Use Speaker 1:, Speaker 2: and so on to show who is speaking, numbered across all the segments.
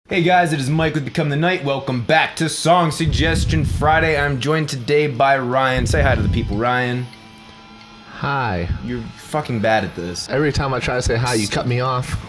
Speaker 1: Hey guys, it is Mike with Become the Night. Welcome back to Song Suggestion Friday. I'm joined today by Ryan. Say hi to the people, Ryan.
Speaker 2: Hi.
Speaker 1: You're fucking bad at this.
Speaker 2: Every time I try to say hi, you cut me off.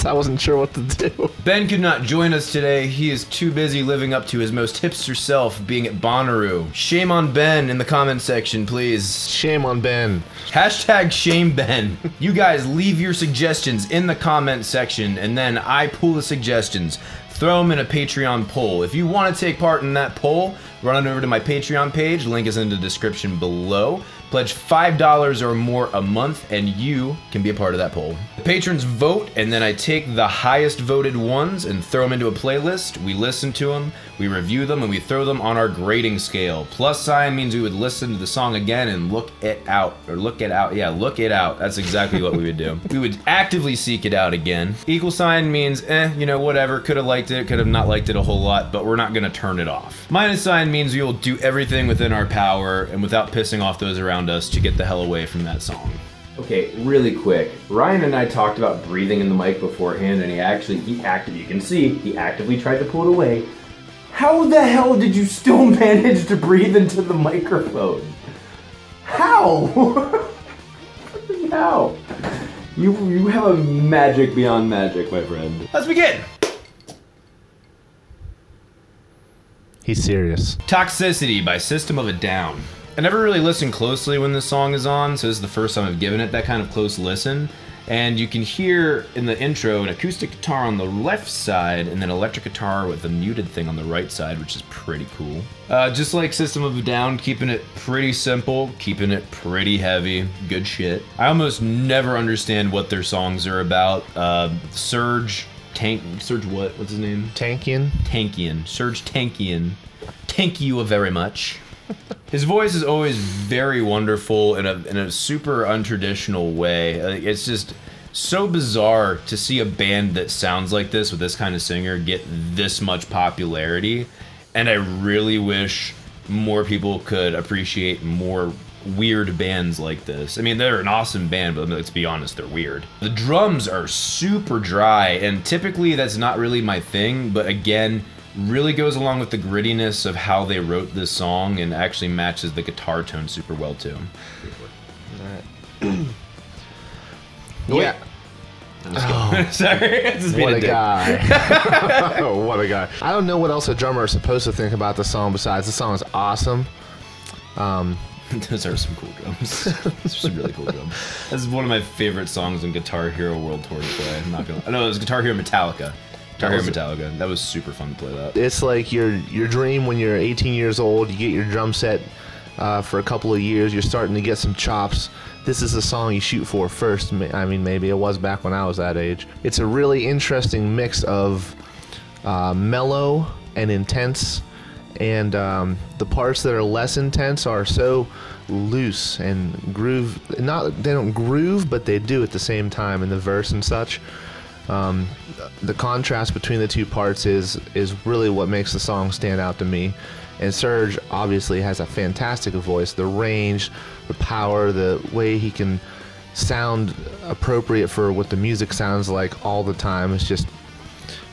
Speaker 2: I wasn't sure what to do.
Speaker 1: Ben could not join us today. He is too busy living up to his most hipster self, being at Bonnaroo. Shame on Ben in the comment section, please.
Speaker 2: Shame on Ben.
Speaker 1: Hashtag shame Ben. You guys leave your suggestions in the comment section, and then I pull the suggestions. Throw them in a Patreon poll. If you want to take part in that poll, run on over to my Patreon page. Link is in the description below. Pledge $5 or more a month, and you can be a part of that poll. The patrons vote, and then I take the highest voted ones and throw them into a playlist. We listen to them, we review them, and we throw them on our grading scale. Plus sign means we would listen to the song again and look it out. Or look it out. Yeah, look it out. That's exactly what we would do. We would actively seek it out again. Equal sign means, you know, whatever. Could have liked it, could have not liked it a whole lot, but we're not going to turn it off. Minus sign means we will do everything within our power and without pissing off those around us to get the hell away from that song. Okay, really quick. Ryan and I talked about breathing in the mic beforehand, and he actively, you can see, he actively tried to pull it away. How the hell did you still manage to breathe into the microphone? How? How? You have a magic beyond magic, my friend. Let's begin!
Speaker 2: He's serious.
Speaker 1: Toxicity by System of a Down. I never really listen closely when this song is on, so this is the first time I've given it that kind of close listen. And you can hear in the intro an acoustic guitar on the left side and then electric guitar with a muted thing on the right side, which is pretty cool. Just like System of a Down, keeping it pretty simple, keeping it pretty heavy, good shit. I almost never understand what their songs are about. Surge what? What's his name?
Speaker 2: Tankian?
Speaker 1: Tankian. Surge Tankian. Thank you very much. His voice is always very wonderful in a super untraditional way. It's just so bizarre to see a band that sounds like this with this kind of singer get this much popularity, and I really wish more people could appreciate more weird bands like this. I mean, they're an awesome band, but let's be honest, they're weird. The drums are super dry, and typically that's not really my thing, but again, really goes along with the grittiness of how they wrote this song and actually matches the guitar tone super well too.
Speaker 2: Yeah.
Speaker 1: Oh. Sorry.
Speaker 2: What a guy. Oh, what a guy. I don't know what else a drummer is supposed to think about the song besides the song is awesome.
Speaker 1: Those are some cool drums. Those are some really cool drums. This is one of my favorite songs in Guitar Hero World Tour to play. I'm not gonna. I know it was Guitar Hero Metallica. Metallica. That was super fun to play that. It's
Speaker 2: like your dream when you're 18 years old. You get your drum set for a couple of years. You're starting to get some chops. This is the song you shoot for first. I mean, maybe it was back when I was that age. It's a really interesting mix of mellow and intense, and the parts that are less intense are so loose and groove. They don't groove, but they do at the same time in the verse and such. The contrast between the two parts is really what makes the song stand out to me. And Serge obviously has a fantastic voice. The range, the power, the way he can sound appropriate for what the music sounds like all the time. It's just,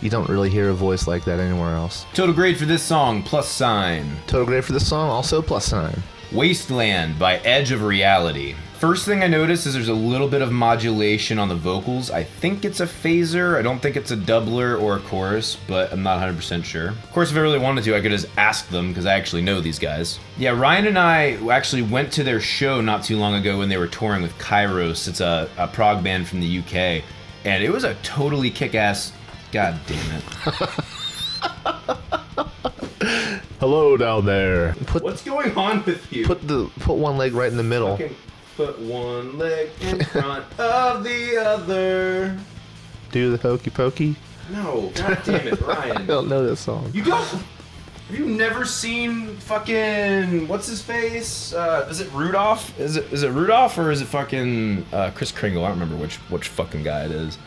Speaker 2: you don't really hear a voice like that anywhere else.
Speaker 1: Total grade for this song, plus sign.
Speaker 2: Total grade for this song, also plus sign.
Speaker 1: Wasteland by Edge of Reality. First thing I notice is there's a little bit of modulation on the vocals. I think it's a phaser. I don't think it's a doubler or a chorus, but I'm not 100% sure. Of course, if I really wanted to, I could just ask them, because I actually know these guys. Yeah, Ryan and I actually went to their show not too long ago when they were touring with Kairos. It's a prog band from the UK, and it was a totally kick-ass... God damn it.
Speaker 2: Hello down there.
Speaker 1: What's going on with you?
Speaker 2: Put one leg right in the middle.
Speaker 1: Okay. Put one leg in front of the other.
Speaker 2: Do the hokey pokey?
Speaker 1: No, god damn it, Ryan.
Speaker 2: I don't know this song.
Speaker 1: You don't? Have you never seen fucking what's his face? Is it Rudolph? Is it Rudolph or is it fucking Chris Kringle? I don't remember which fucking guy it is.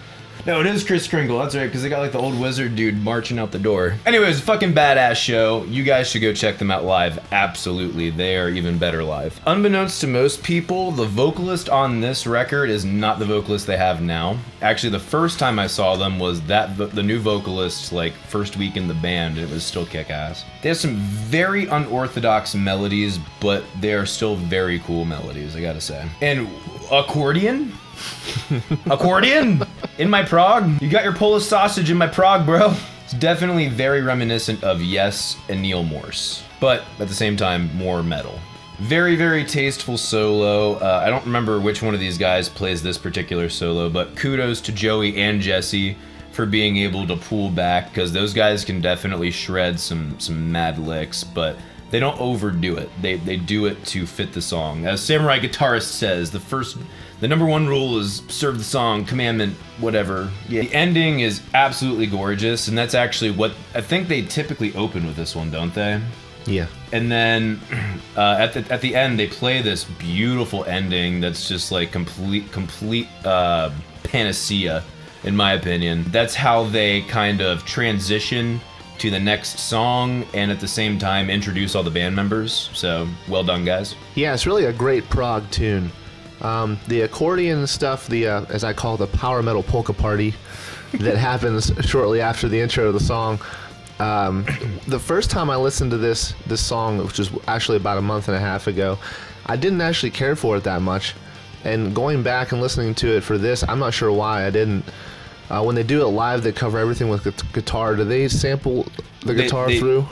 Speaker 1: No, it is Kris Kringle. That's right, because they got like the old wizard dude marching out the door. Anyways, fucking badass show. You guys should go check them out live. Absolutely, they are even better live. Unbeknownst to most people, the vocalist on this record is not the vocalist they have now. Actually, the first time I saw them was the new vocalist, like first week in the band, and it was still kick-ass. They have some very unorthodox melodies, but they are still very cool melodies, I gotta say. And accordion? Accordion? In my prog? You got your Polish sausage in my prog, bro. It's definitely very reminiscent of Yes and Neil Morse, but at the same time, more metal. Very, very tasteful solo. I don't remember which one of these guys plays this particular solo, but kudos to Joey and Jesse for being able to pull back, because those guys can definitely shred some mad licks, but they don't overdo it. They do it to fit the song. As Samurai Guitarist says, the number one rule is serve the song, commandment, whatever. Yeah. The ending is absolutely gorgeous, and that's actually what I think they typically open with this one, don't they?
Speaker 2: Yeah.
Speaker 1: And then at the end, they play this beautiful ending that's just like complete panacea, in my opinion. That's how they kind of transition to the next song, and at the same time introduce all the band members. So well done, guys.
Speaker 2: Yeah, it's really a great prog tune. The accordion stuff, as I call the power metal polka party that happens shortly after the intro of the song. The first time I listened to this song, which was actually about a month and a half ago, I didn't actually care for it that much. And going back and listening to it for this, I'm not sure why I didn't. When they do it live, they cover everything with guitar. Do they sample the guitar through?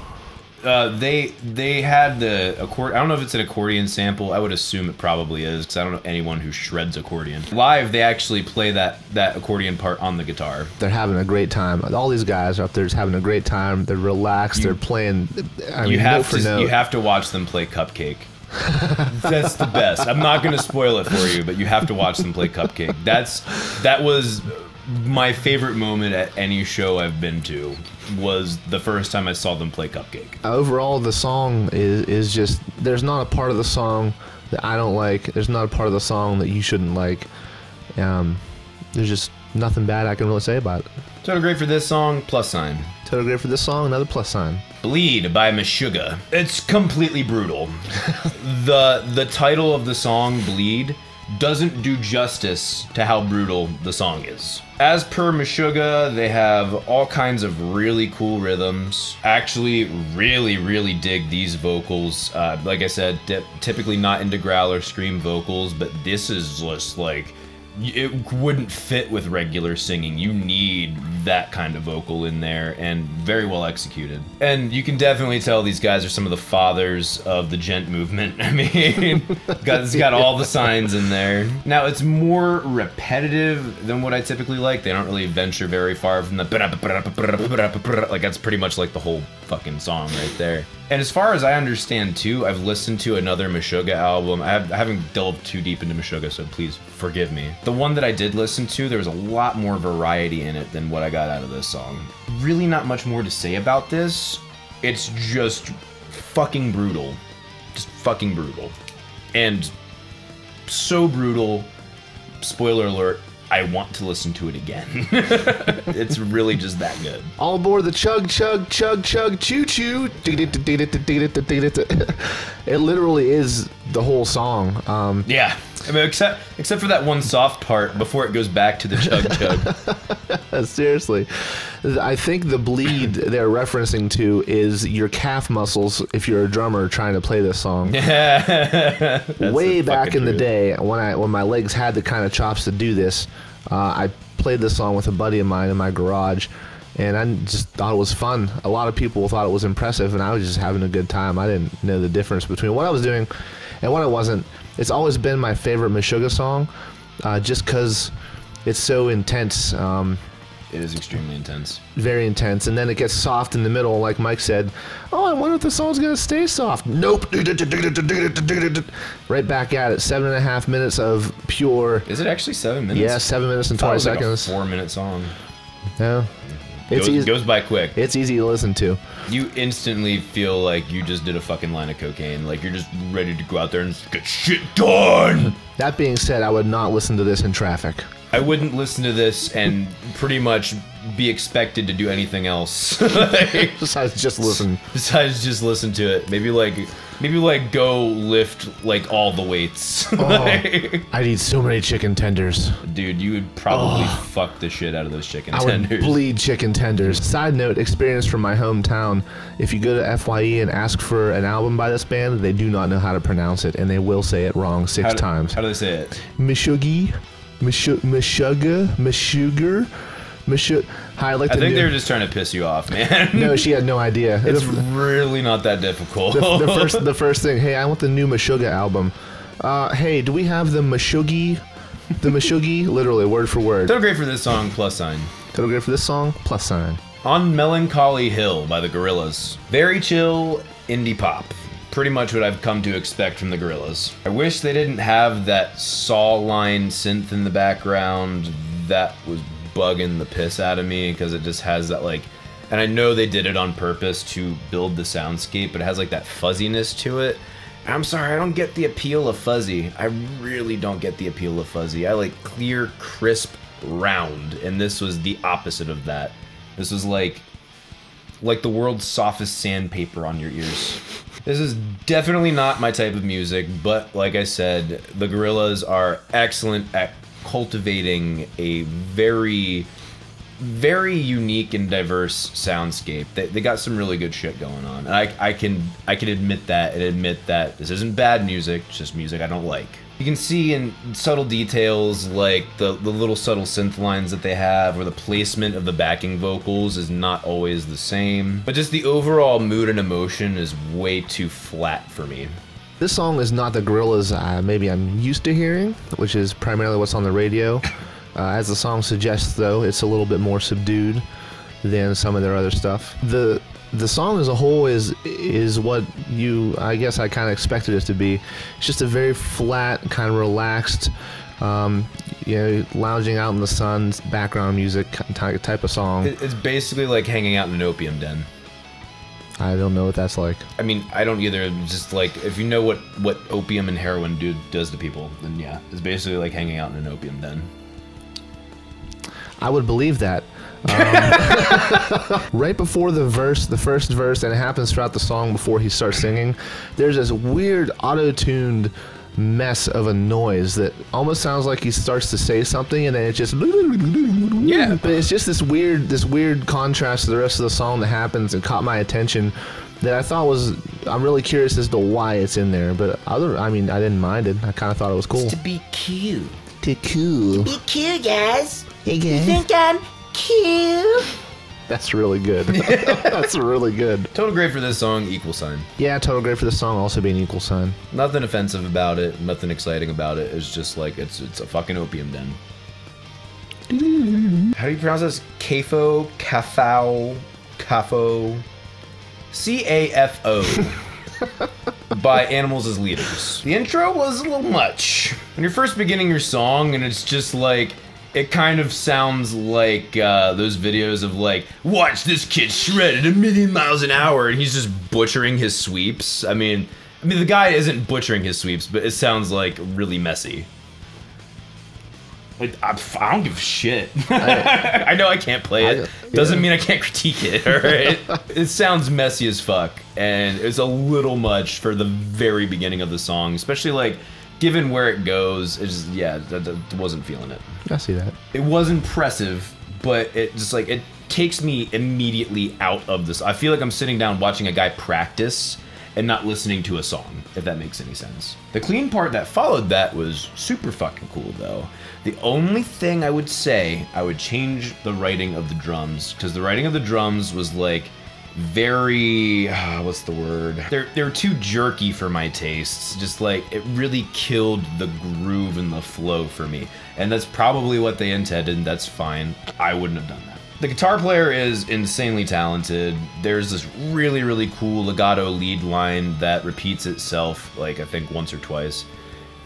Speaker 1: They had the accordion. I don't know if it's an accordion sample. I would assume it probably is, because I don't know anyone who shreds accordion. Live, they actually play that accordion part on the guitar.
Speaker 2: They're having a great time. All these guys are up there just having a great time. They're relaxed. They're playing.
Speaker 1: You have to watch them play Cupcake. That's the best. I'm not going to spoil it for you, but you have to watch them play Cupcake. That was my favorite moment at any show I've been to, was the first time I saw them play Cupcake. Overall,
Speaker 2: the song is just, there's not a part of the song that I don't like. There's not a part of the song that you shouldn't like. There's just nothing bad I can really say about it.
Speaker 1: Total great for this song, plus sign.
Speaker 2: Total great for this song, another plus sign.
Speaker 1: Bleed by Meshuggah. It's completely brutal. The title of the song, Bleed, doesn't do justice to how brutal the song is. As per Meshuggah, they have all kinds of really cool rhythms. Actually, really dig these vocals. Like I said, typically not into growl or scream vocals, but this is just like, it wouldn't fit with regular singing. You need that kind of vocal in there, and very well executed. And you can definitely tell these guys are some of the fathers of the gent movement. I mean, it's got all the signs in there. Now, it's more repetitive than what I typically like. They don't really venture very far from the like, that's pretty much like the whole fucking song right there. And as far as I understand too, I've listened to another Meshuggah album. I haven't delved too deep into Meshuggah, so please forgive me. The one that I did listen to, there was a lot more variety in it than what I got out of this song. Really not much more to say about this. It's just fucking brutal. Just fucking brutal. And so brutal, spoiler alert, I want to listen to it again. It's really just that good.
Speaker 2: All aboard the chug, chug, chug, chug, choo choo. It literally is the whole song.
Speaker 1: Yeah. I mean, except for that one soft part before it goes back to the chug chug.
Speaker 2: Seriously. I think the bleed they're referencing to is your calf muscles if you're a drummer trying to play this song.
Speaker 1: Yeah.
Speaker 2: Way back in the day, when my legs had the kind of chops to do this, I played this song with a buddy of mine in my garage, and I just thought it was fun. A lot of people thought it was impressive, and I was just having a good time. I didn't know the difference between what I was doing and what I wasn't. It's always been my favorite Meshuggah song, just because it's so intense.
Speaker 1: It is extremely intense.
Speaker 2: Very intense. And then it gets soft in the middle, like Mike said. Oh, I wonder if the song's going to stay soft. Nope. Right back at it. 7.5 minutes of pure...
Speaker 1: Is it actually 7 minutes?
Speaker 2: Yeah, 7 minutes and 20 seconds.
Speaker 1: Like a 4-minute song.
Speaker 2: Yeah.
Speaker 1: It goes by quick.
Speaker 2: It's easy to listen to.
Speaker 1: You instantly feel like you just did a fucking line of cocaine. Like, you're just ready to go out there and get shit done.
Speaker 2: That being said, I would not listen to this in traffic.
Speaker 1: I wouldn't listen to this and pretty much be expected to do anything else. Like,
Speaker 2: Besides just listen.
Speaker 1: Besides just listen to it. Maybe like go lift like all the weights.
Speaker 2: Oh, I'd eat so many chicken tenders.
Speaker 1: Dude, you would probably fuck the shit out of those chicken tenders.
Speaker 2: I would bleed chicken tenders. Side note, experience from my hometown. If you go to FYE and ask for an album by this band, they do not know how to pronounce it, and they will say it wrong 6 times.
Speaker 1: How do they say it?
Speaker 2: Meshuggah,
Speaker 1: I think they were just trying to piss you off, man.
Speaker 2: No, she had no idea.
Speaker 1: It's really not that difficult.
Speaker 2: The first thing, hey, I want the new Meshuggah album. Hey, do we have the Meshuggah? The Meshuggah, literally word for word.
Speaker 1: Total grade for this song, +sign.
Speaker 2: Total grade for this song, +sign.
Speaker 1: On Melancholy Hill by the Gorillaz. Very chill indie pop. Pretty much what I've come to expect from the Gorillaz. I wish they didn't have that saw line synth in the background. That was bugging the piss out of me because it just has that like, and I know they did it on purpose to build the soundscape, but it has like that fuzziness to it. And I'm sorry, I don't get the appeal of fuzzy. I really don't get the appeal of fuzzy. I like clear, crisp, round, and this was the opposite of that. This was like the world's softest sandpaper on your ears. This is definitely not my type of music, but like I said, the Gorillaz are excellent at cultivating a very, very unique and diverse soundscape. They got some really good shit going on, and I can admit that and admit that this isn't bad music. It's just music I don't like. You can see in subtle details like the little subtle synth lines that they have, or the placement of the backing vocals is not always the same. But just the overall mood and emotion is way too flat for me.
Speaker 2: This song is not the Gorillaz maybe I'm used to hearing, which is primarily what's on the radio. As the song suggests, though, it's a little bit more subdued than some of their other stuff. The song as a whole is what I guess I kind of expected it to be. It's just a very flat, kind of relaxed, lounging out in the sun, background music type of song.
Speaker 1: It's basically like hanging out in an opium den.
Speaker 2: I don't know what that's like.
Speaker 1: I mean, I don't either. Just like, if you know what opium and heroin does to people, then yeah, it's basically like hanging out in an opium den.
Speaker 2: I would believe that. Right before the first verse, and it happens throughout the song before he starts singing, there's this weird auto-tuned mess of a noise that almost sounds like he starts to say something and then it just but it's just this weird contrast to the rest of the song that happens and caught my attention that I thought I'm really curious as to why it's in there, but I mean I didn't mind it. I kind of thought it was cool.
Speaker 3: It's to be cute.
Speaker 2: To cool.
Speaker 3: Be cute, guys.
Speaker 2: Hey guys.
Speaker 3: You think I'm cute?
Speaker 2: That's really good. That's really good.
Speaker 1: Total grade for this song, $.
Speaker 2: Yeah, total grade for this song also being $.
Speaker 1: Nothing offensive about it, nothing exciting about it. It's just like, it's a fucking opium den. How do you pronounce this? Cafo? Cafo? Cafo? C-A-F-O. By Animals as Leaders. The intro was a little much. When you're first beginning your song and it's just like, it kind of sounds like those videos of like, watch this kid shred at 1,000,000 miles an hour, and he's just butchering his sweeps. I mean, the guy isn't butchering his sweeps, but it sounds like really messy. I don't give a shit. I know I can't play it. Doesn't mean I can't critique it, alright? It sounds messy as fuck, and it's a little much for the very beginning of the song, especially like, given where it goes, it's just, yeah, I wasn't feeling it.
Speaker 2: I see that.
Speaker 1: It was impressive, but it just like, it takes me immediately out of this. I feel like I'm sitting down watching a guy practice and not listening to a song, if that makes any sense. The clean part that followed that was super fucking cool, though. The only thing I would say, I would change the writing of the drums, because the writing of the drums was like, very, what's the word? They're too jerky for my tastes. Just like, it really killed the groove and the flow for me. And that's probably what they intended, and that's fine. I wouldn't have done that. The guitar player is insanely talented. There's this really, really cool legato lead line that repeats itself, like, I think once or twice.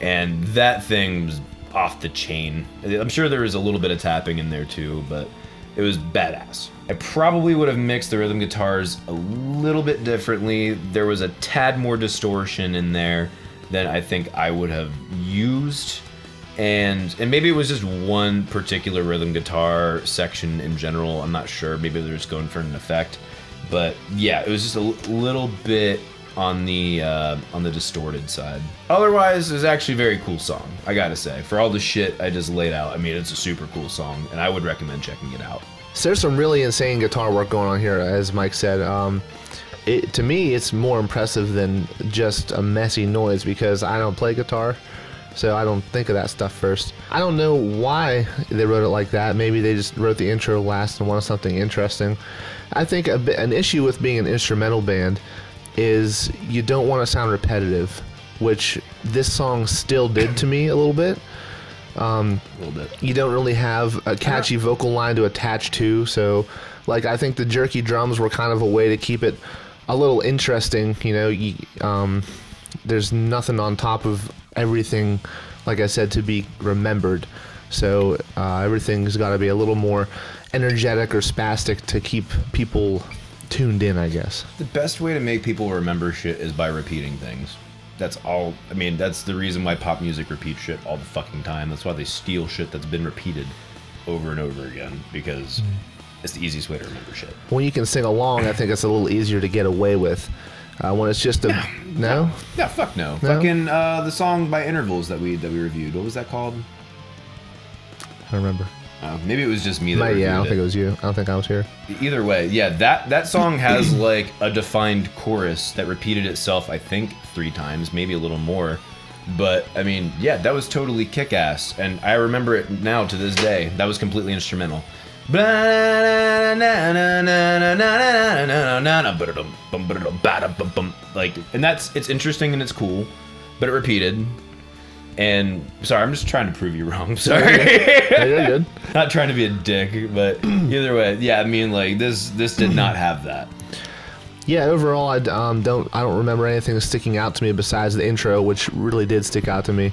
Speaker 1: And that thing was off the chain. I'm sure there was a little bit of tapping in there too, but it was badass. I probably would have mixed the rhythm guitars a little bit differently. There was a tad more distortion in there than I think I would have used. And maybe it was just one particular rhythm guitar section in general. I'm not sure. Maybe they're just going for an effect. But yeah, it was just a little bit on the distorted side. Otherwise, it's actually a very cool song, I gotta say. For all the shit I just laid out, I mean, it's a super cool song, and I would recommend checking it out.
Speaker 2: So there's some really insane guitar work going on here, as Mike said. To me, it's more impressive than just a messy noise because I don't play guitar. So I don't think of that stuff first. I don't know why they wrote it like that. Maybe they just wrote the intro last and wanted something interesting. I think an issue with being an instrumental band is you don't want to sound repetitive, which this song still did to me a little bit. You don't really have a catchy vocal line to attach to, so like I think the jerky drums were kind of a way to keep it a little interesting. You know, there's nothing on top of everything, like I said, to be remembered. So everything's got to be a little more energetic or spastic to keep people tuned in, I guess.
Speaker 1: The best way to make people remember shit is by repeating things. That's all. I mean, that's the reason why pop music repeats shit all the fucking time. That's why they steal shit that's been repeated over and over again, because it's the easiest way to remember shit.
Speaker 2: When you can sing along, I think it's a little easier to get away with. When it's just a no?
Speaker 1: Yeah, fuck no. Fucking the song by Intervals that we reviewed. What was that called?
Speaker 2: I don't remember.
Speaker 1: Maybe it was just me that reviewed
Speaker 2: I don't
Speaker 1: it.
Speaker 2: think it was you. I don't think I was here.
Speaker 1: Either way, yeah, that song has like a defined chorus that repeated itself, I think, 3 times, maybe a little more. But I mean, yeah, that was totally kick-ass, and I remember it now to this day. That was completely instrumental. Like, and it's interesting and it's cool, but it repeated. And sorry, I'm just trying to prove you wrong. Sorry.
Speaker 2: Yeah, you're good.
Speaker 1: Not trying to be a dick, but either way, yeah, I mean, like this did not have that.
Speaker 2: Yeah, overall, I don't remember anything sticking out to me besides the intro, which really did stick out to me.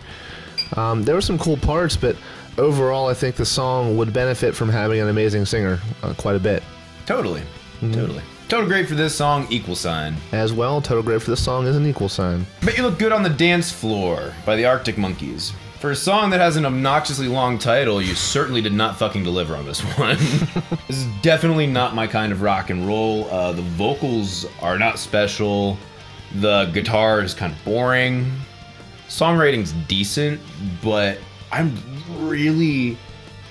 Speaker 2: There were some cool parts, but overall, I think the song would benefit from having an amazing singer quite a bit.
Speaker 1: Totally. Totally. Total grade for this song, equal sign.
Speaker 2: As well, total grade for this song is an equal sign.
Speaker 1: Bet You Look Good on the Dance Floor by the Arctic Monkeys. For a song that has an obnoxiously long title, you certainly did not fucking deliver on this one. This is definitely not my kind of rock and roll. The vocals are not special. The guitar is kind of boring. Songwriting's decent, but I'm really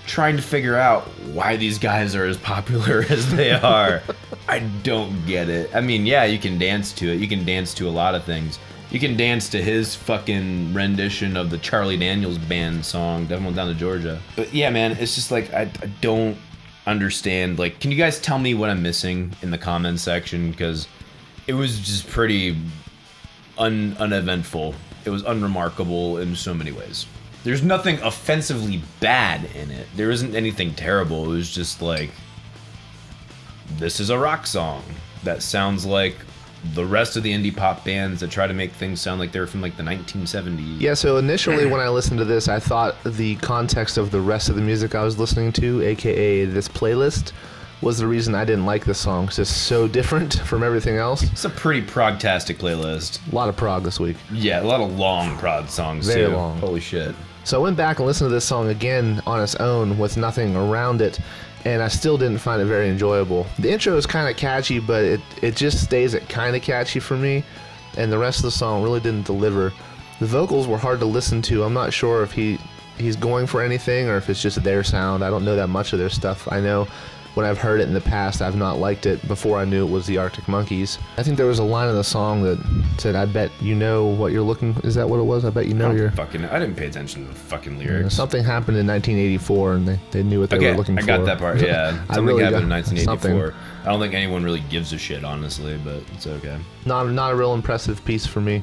Speaker 1: trying to figure out why these guys are as popular as they are. I don't get it. I mean, yeah, you can dance to it. You can dance to a lot of things. You can dance to his fucking rendition of the Charlie Daniels Band song, Devil Went Down to Georgia. But yeah, man, it's just like, I don't understand. Like, can you guys tell me what I'm missing in the comments section? Because it was just pretty uneventful. It was unremarkable in so many ways. There's nothing offensively bad in it. There isn't anything terrible. It was just like, this is a rock song that sounds like the rest of the indie pop bands that try to make things sound like they're from like the 1970s.
Speaker 2: Yeah, so initially when I listened to this, I thought the context of the rest of the music I was listening to, aka this playlist, was the reason I didn't like this song, because it's so different from everything else.
Speaker 1: It's a pretty prog-tastic playlist.
Speaker 2: A lot of prog this week.
Speaker 1: Yeah, a lot of long prog songs
Speaker 2: Very
Speaker 1: too.
Speaker 2: long.
Speaker 1: Holy shit.
Speaker 2: So I went back and listened to this song again on its own with nothing around it, and I still didn't find it very enjoyable. The intro is kind of catchy, but it just stays at kind of catchy for me, and the rest of the song really didn't deliver. The vocals were hard to listen to. I'm not sure if he's going for anything or if it's just their sound. I don't know that much of their stuff. I know when I've heard it in the past, I've not liked it before I knew it was the Arctic Monkeys. I think there was a line in the song that said, I bet you know what you're looking... Is that what it was? I bet you know you're...
Speaker 1: I didn't pay attention to the fucking lyrics.
Speaker 2: Something happened in 1984 and they knew what they were looking for.
Speaker 1: I got that part, yeah. Something
Speaker 2: really
Speaker 1: happened in 1984.
Speaker 2: something.
Speaker 1: I don't think anyone really gives a shit, honestly, but it's okay.
Speaker 2: Not a real impressive piece for me.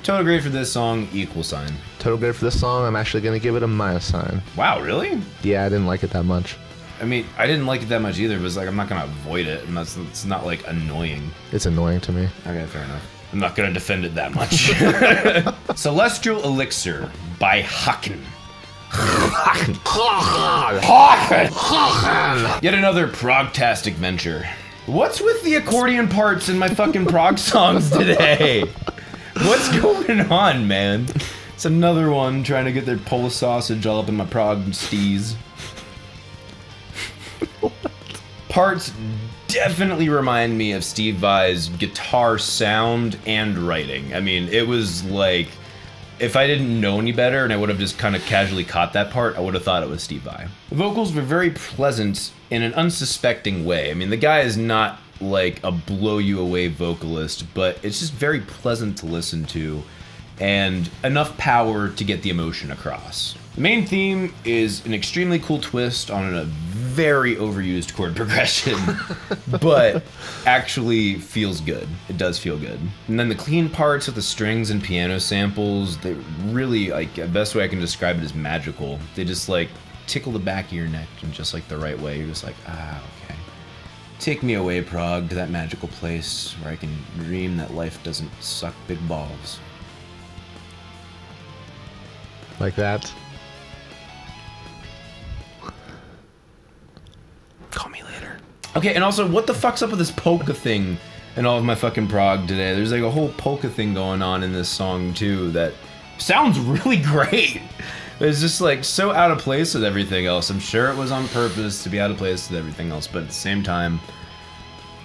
Speaker 1: Total grade for this song, equal sign.
Speaker 2: Total grade for this song, I'm actually going to give it a minus sign.
Speaker 1: Wow, really?
Speaker 2: Yeah, I didn't like it that much.
Speaker 1: I mean, I didn't like it that much either, but it's like, I'm not going to avoid it, and it's not, like, annoying.
Speaker 2: It's annoying to me.
Speaker 1: Okay, fair enough. I'm not going to defend it that much. Celestial Elixir by Haken. Yet another prog-tastic venture. What's with the accordion parts in my fucking prog songs today? What's going on, man? It's another one trying to get their Polish sausage all up in my prog steez. Parts definitely remind me of Steve Vai's guitar sound and writing. I mean, it was like, if I didn't know any better and I would have just kind of casually caught that part, I would have thought it was Steve Vai. The vocals were very pleasant in an unsuspecting way. I mean, the guy is not like a blow you away vocalist, but it's just very pleasant to listen to and enough power to get the emotion across. The main theme is an extremely cool twist on a very overused chord progression, but actually feels good. It does feel good. And then the clean parts with the strings and piano samples, they really, like, the best way I can describe it is magical. They just like tickle the back of your neck in just like the right way. You're just like, ah, okay. Take me away, Prague, to that magical place where I can dream that life doesn't suck big balls.
Speaker 2: Like that.
Speaker 1: Call me later. Okay, and also, what the fuck's up with this polka thing in all of my fucking prog today? There's like a whole polka thing going on in this song too that sounds really great. It's just like so out of place with everything else. I'm sure it was on purpose to be out of place with everything else, but at the same time,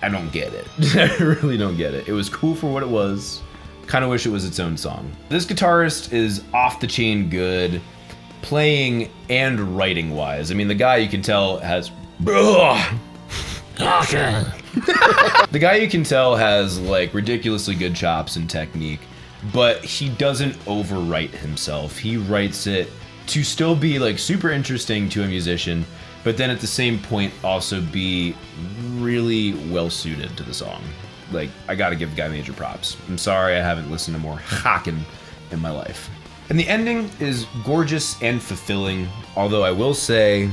Speaker 1: I don't get it. I really don't get it. It was cool for what it was. Kind of wish it was its own song. This guitarist is off the chain good, playing and writing wise. I mean, the guy you can tell has the guy you can tell has like ridiculously good chops and technique, but he doesn't overwrite himself. He writes it to still be like super interesting to a musician, but then at the same point also be really well suited to the song. Like, I gotta give the guy major props. I'm sorry I haven't listened to more Haken in my life. And the ending is gorgeous and fulfilling, although I will say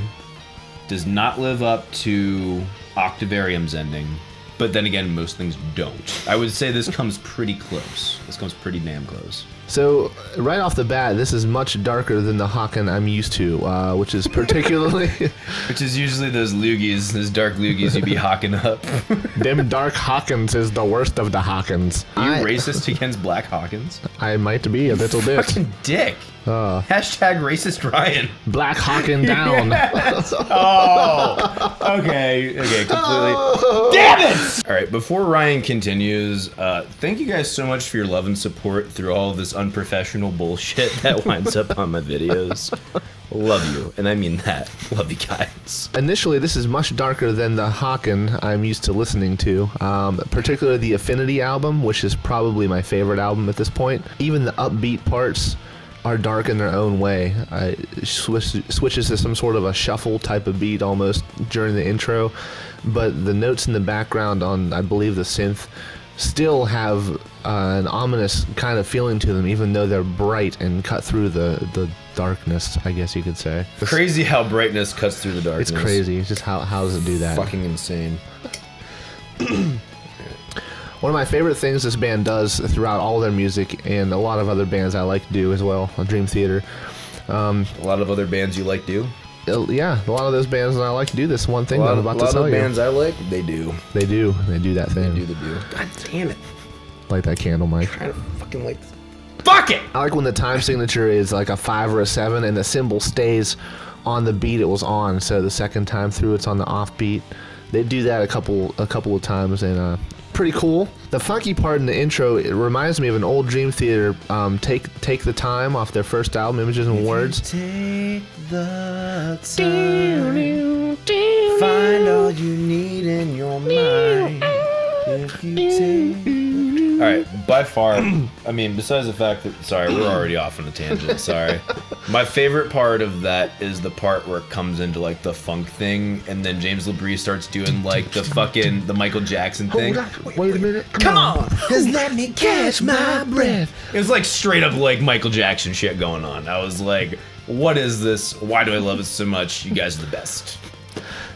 Speaker 1: does not live up to Octavarium's ending, but then again, most things don't. I would say this comes pretty close. This comes pretty damn close.
Speaker 2: So, right off the bat, this is much darker than the Haken I'm used to, which is particularly...
Speaker 1: Which is usually those loogies, those dark loogies you be hawking up.
Speaker 2: Them dark Hawkins is the worst of the Hawkins.
Speaker 1: Are you racist against black Hawkins?
Speaker 2: I might be a little bit.
Speaker 1: Fucking dick. Hashtag racist Ryan.
Speaker 2: Black Hawken down.
Speaker 1: Yes. Oh, okay, completely. Damn it! All right, before Ryan continues, thank you guys so much for your love and support through all of this unprofessional bullshit that winds up on my videos. Love you, and I mean that. Love you guys.
Speaker 2: Initially, this is much darker than the Haken I'm used to listening to, particularly the Affinity album, which is probably my favorite album at this point. Even the upbeat parts are dark in their own way. It switches to some sort of a shuffle type of beat almost during the intro, but the notes in the background on, I believe, the synth still have an ominous kind of feeling to them, even though they're bright and cut through the darkness, I guess you could say.
Speaker 1: Crazy how brightness cuts through the darkness.
Speaker 2: It's crazy. It's just how does it do that?
Speaker 1: Fucking insane.
Speaker 2: One of my favorite things this band does throughout all their music, and a lot of other bands I like to do as well, on Dream Theater.
Speaker 1: A lot of other bands you like do?
Speaker 2: Yeah, a lot of those bands that I like to do this one thing that I'm about to tell you.
Speaker 1: A lot of bands I like, they do.
Speaker 2: They do that thing.
Speaker 1: They do. God damn it.
Speaker 2: Like that candle, Mike.
Speaker 1: I'm trying to fucking like this. Fuck it!
Speaker 2: I like when the time signature is like a 5 or a 7 and the symbol stays on the beat it was on, so the second time through it's on the off beat. They do that a couple of times, and pretty cool. The funky part in the intro, it reminds me of an old Dream Theater Take the Time off their first album, Images and Words.
Speaker 1: Take the time, find all you need in your mind. If you take... Alright, by far, I mean, besides the fact that, sorry, we're already off on a tangent, sorry. My favorite part of that is the part where it comes into, like, the funk thing, and then James LaBrie starts doing, like, the Michael Jackson thing.
Speaker 2: Wait a minute.
Speaker 1: Come on! Just let me catch my breath. It was, like, straight up, like, Michael Jackson shit going on. I was like, what is this? Why do I love it so much? You guys are the best.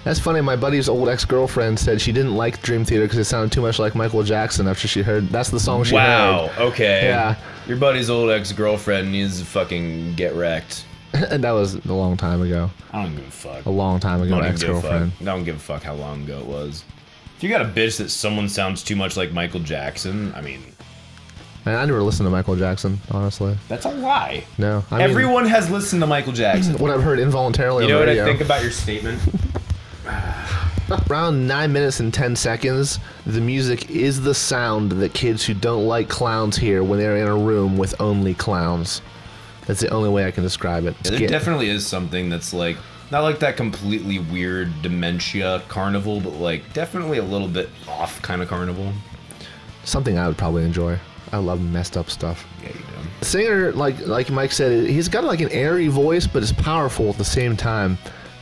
Speaker 2: That's funny. My buddy's old ex-girlfriend said she didn't like Dream Theater because it sounded too much like Michael Jackson after she heard. That's the song she heard.
Speaker 1: Wow. Okay.
Speaker 2: Yeah.
Speaker 1: Your buddy's old ex-girlfriend needs to fucking get wrecked.
Speaker 2: And that was a long time ago.
Speaker 1: I don't give a fuck.
Speaker 2: A long time ago, ex-girlfriend.
Speaker 1: I don't give a fuck how long ago it was. If you got a bitch that someone sounds too much like Michael Jackson, I mean,
Speaker 2: And I never listened to Michael Jackson, honestly.
Speaker 1: That's a lie.
Speaker 2: No. I mean,
Speaker 1: Everyone has listened to Michael Jackson.
Speaker 2: what I've heard involuntarily
Speaker 1: You know
Speaker 2: on
Speaker 1: what
Speaker 2: radio.
Speaker 1: I think about your statement?
Speaker 2: Around 9 minutes and 10 seconds, the music is the sound that kids who don't like clowns hear when they're in a room with only clowns. That's the only way I can describe it.
Speaker 1: Yeah, there definitely is something that's like, not like that completely weird dementia carnival, but like definitely a little bit off kind of carnival.
Speaker 2: Something I would probably enjoy. I love messed up stuff.
Speaker 1: Yeah, you do.
Speaker 2: The singer, like Mike said, he's got like an airy voice, but it's powerful at the same time.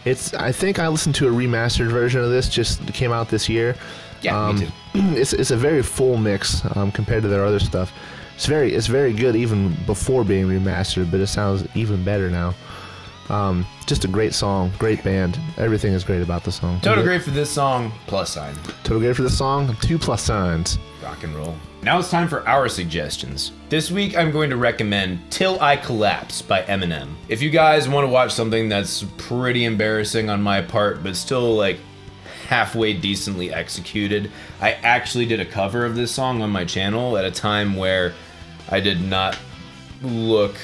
Speaker 2: I think I listened to a remastered version of this, just came out this year.
Speaker 1: Yeah, me too.
Speaker 2: It's a very full mix compared to their other stuff. It's very good even before being remastered, but it sounds even better now. Just a great song, great band. Everything is great about the song.
Speaker 1: Total great for this song, plus sign.
Speaker 2: Total great for this song, 2 plus signs.
Speaker 1: Rock and roll. Now it's time for our suggestions. This week I'm going to recommend Til I Collapse by Eminem. If you guys want to watch something that's pretty embarrassing on my part, but still like halfway decently executed, I actually did a cover of this song on my channel at a time where I did not look,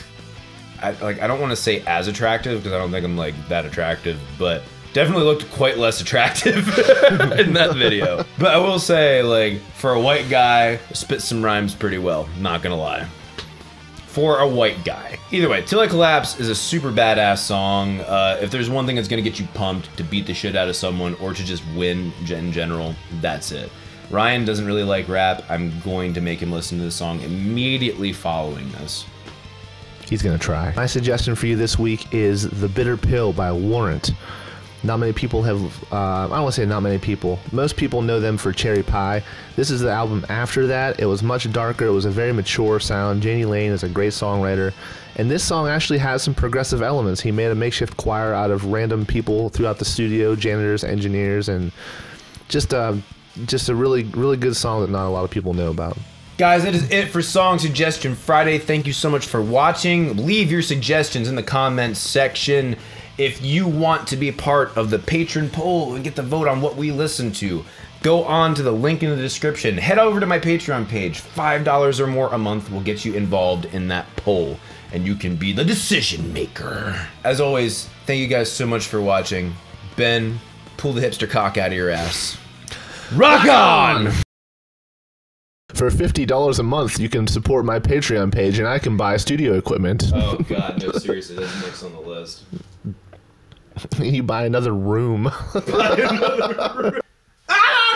Speaker 1: I don't want to say as attractive because I don't think I'm like that attractive, but definitely looked quite less attractive in that video. But I will say, like, for a white guy, spit some rhymes pretty well, not gonna lie. For a white guy. Either way, Til I Collapse is a super badass song. If there's one thing that's gonna get you pumped to beat the shit out of someone or to just win in general, that's it. Ryan doesn't really like rap. I'm going to make him listen to the song immediately following this.
Speaker 2: He's gonna try. My suggestion for you this week is The Bitter Pill by Warrant. Not many people have, I don't want to say not many people, most people know them for Cherry Pie. This is the album after that. It was much darker, it was a very mature sound. Janie Lane is a great songwriter, and this song actually has some progressive elements. He made a makeshift choir out of random people throughout the studio, janitors, engineers, and just a really good song that not a lot of people know about.
Speaker 1: Guys, that is it for Song Suggestion Friday. Thank you so much for watching. Leave your suggestions in the comments section. If you want to be part of the patron poll and get the vote on what we listen to, go on to the link in the description. Head over to my Patreon page. $5 or more a month will get you involved in that poll, and you can be the decision maker. As always, thank you guys so much for watching. Ben, pull the hipster cock out of your ass. Rock on!
Speaker 2: For $50 a month, you can support my Patreon page, and I can buy studio equipment.
Speaker 1: Oh god, no, seriously, that's next on the list.
Speaker 2: You buy another room.
Speaker 3: I'm on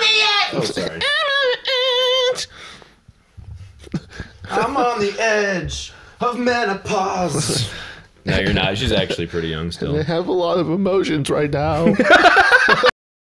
Speaker 3: the edge!
Speaker 1: Oh, sorry. I'm on the edge of menopause. No, you're not. She's actually pretty young still.
Speaker 2: I have a lot of emotions right now.